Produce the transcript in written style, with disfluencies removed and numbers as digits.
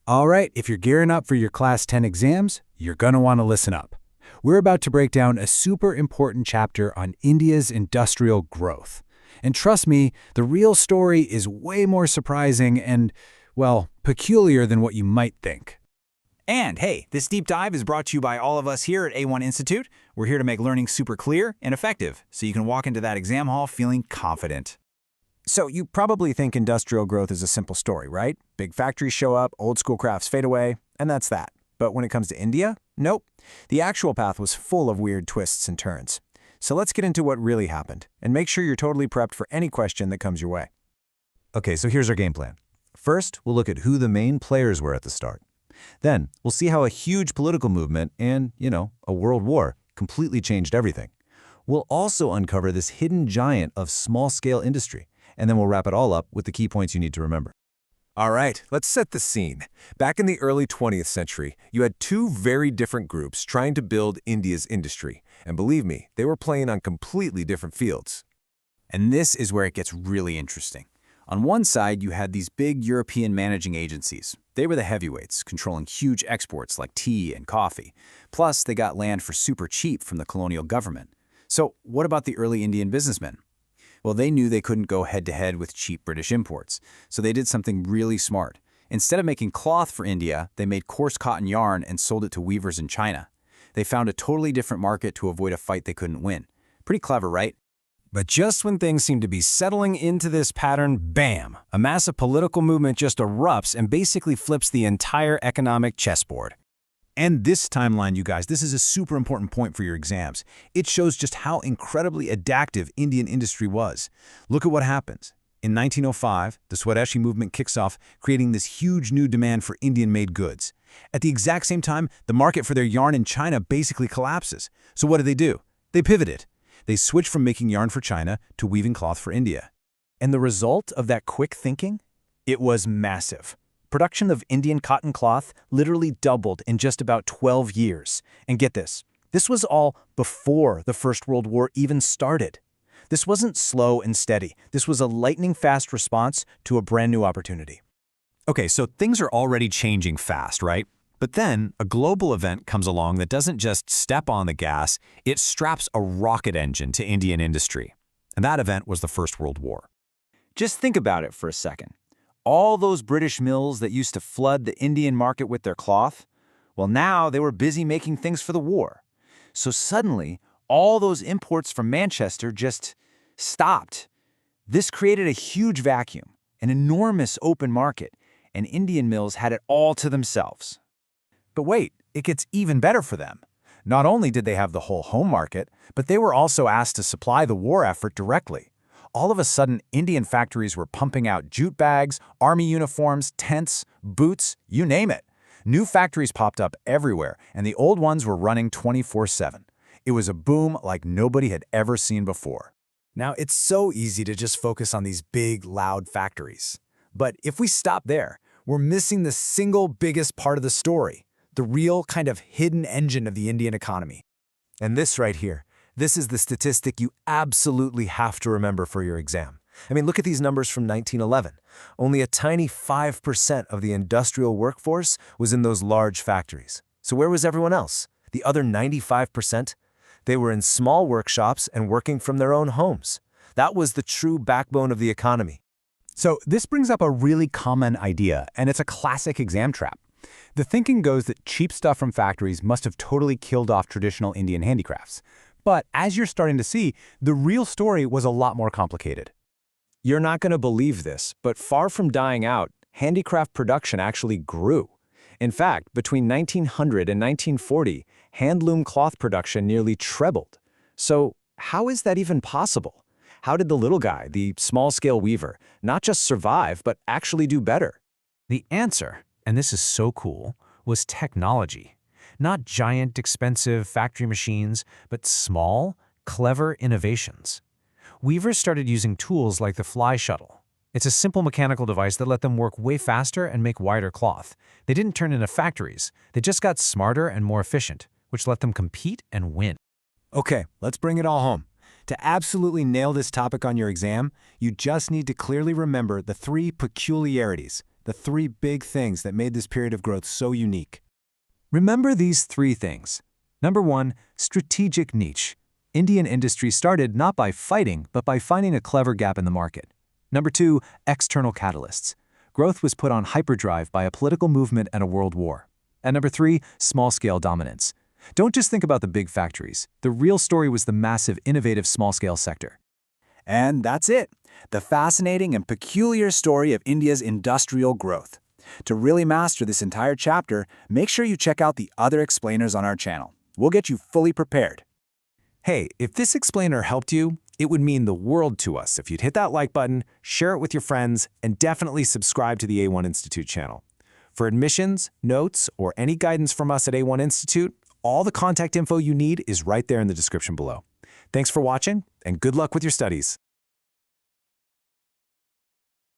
All right, if you're gearing up for your Class 10 exams, you're going to want to listen up. We're about to break down a super important chapter on India's industrial growth. And trust me, the real story is way more surprising and, well, peculiar than what you might think. And hey, this deep dive is brought to you by all of us here at A1 Institute. We're here to make learning super clear and effective, so you can walk into that exam hall feeling confident. So you probably think industrial growth is a simple story, right? Big factories show up, old school crafts fade away, and that's that. But when it comes to India, nope. The actual path was full of weird twists and turns. So let's get into what really happened, and make sure you're totally prepped for any question that comes your way. Okay, so here's our game plan. First, we'll look at who the main players were at the start. Then, we'll see how a huge political movement and, a world war completely changed everything. We'll also uncover this hidden giant of small-scale industry, and then we'll wrap it all up with the key points you need to remember. All right, let's set the scene. Back in the early 20th century, you had two very different groups trying to build India's industry. And believe me, they were playing on completely different fields. And this is where it gets really interesting. On one side, you had these big European managing agencies. They were the heavyweights, controlling huge exports like tea and coffee. Plus, they got land for super cheap from the colonial government. So what about the early Indian businessmen? Well, they knew they couldn't go head-to-head with cheap British imports, so they did something really smart. Instead of making cloth for India, they made coarse cotton yarn and sold it to weavers in China. They found a totally different market to avoid a fight they couldn't win. Pretty clever, right? But just when things seem to be settling into this pattern, bam! A massive political movement just erupts and basically flips the entire economic chessboard. And this timeline, you guys, this is a super important point for your exams. It shows just how incredibly adaptive Indian industry was. Look at what happens. In 1905, the Swadeshi movement kicks off, creating this huge new demand for Indian-made goods. At the exact same time, the market for their yarn in China basically collapses. So what do? They pivoted. They switched from making yarn for China to weaving cloth for India. And the result of that quick thinking? It was massive. Production of Indian cotton cloth literally doubled in just about 12 years. And get this, this was all before the First World War even started. This wasn't slow and steady. This was a lightning-fast response to a brand new opportunity. Okay, so things are already changing fast, right? But then a global event comes along that doesn't just step on the gas, it straps a rocket engine to Indian industry. And that event was the First World War. Just think about it for a second. All those British mills that used to flood the Indian market with their cloth, well, now they were busy making things for the war. So suddenly, all those imports from Manchester just stopped. This created a huge vacuum, an enormous open market, and Indian mills had it all to themselves. But wait, it gets even better for them. Not only did they have the whole home market, but they were also asked to supply the war effort directly. All of a sudden, Indian factories were pumping out jute bags, army uniforms, tents, boots, you name it. New factories popped up everywhere, and the old ones were running 24/7. It was a boom like nobody had ever seen before. Now, it's so easy to just focus on these big, loud factories. But if we stop there, we're missing the single biggest part of the story, the real kind of hidden engine of the Indian economy. And this right here, this is the statistic you absolutely have to remember for your exam. I mean, look at these numbers from 1911. Only a tiny 5% of the industrial workforce was in those large factories. So where was everyone else? The other 95%? They were in small workshops and working from their own homes. That was the true backbone of the economy. So this brings up a really common idea, and it's a classic exam trap. The thinking goes that cheap stuff from factories must have totally killed off traditional Indian handicrafts. But as you're starting to see, the real story was a lot more complicated. You're not going to believe this, but far from dying out, handicraft production actually grew. In fact, between 1900 and 1940, handloom cloth production nearly trebled. So how is that even possible? How did the little guy, the small-scale weaver, not just survive, but actually do better? The answer, and this is so cool, was technology. Not giant, expensive factory machines, but small, clever innovations. Weavers started using tools like the fly shuttle. It's a simple mechanical device that let them work way faster and make wider cloth. They didn't turn into factories. They just got smarter and more efficient, which let them compete and win. Okay, let's bring it all home. To absolutely nail this topic on your exam, you just need to clearly remember the 3 peculiarities, the three big things that made this period of growth so unique. Remember these three things. Number 1, strategic niche. Indian industry started not by fighting, but by finding a clever gap in the market. Number 2, external catalysts. Growth was put on hyperdrive by a political movement and a world war. And number 3, small-scale dominance. Don't just think about the big factories. The real story was the massive, innovative small-scale sector. And that's it, the fascinating and peculiar story of India's industrial growth. To really master this entire chapter, make sure you check out the other explainers on our channel. We'll get you fully prepared. Hey, if this explainer helped you, it would mean the world to us if you'd hit that like button, share it with your friends, and definitely subscribe to the A1 Institute channel. For admissions, notes, or any guidance from us at A1 Institute, all the contact info you need is right there in the description below. Thanks for watching, and good luck with your studies.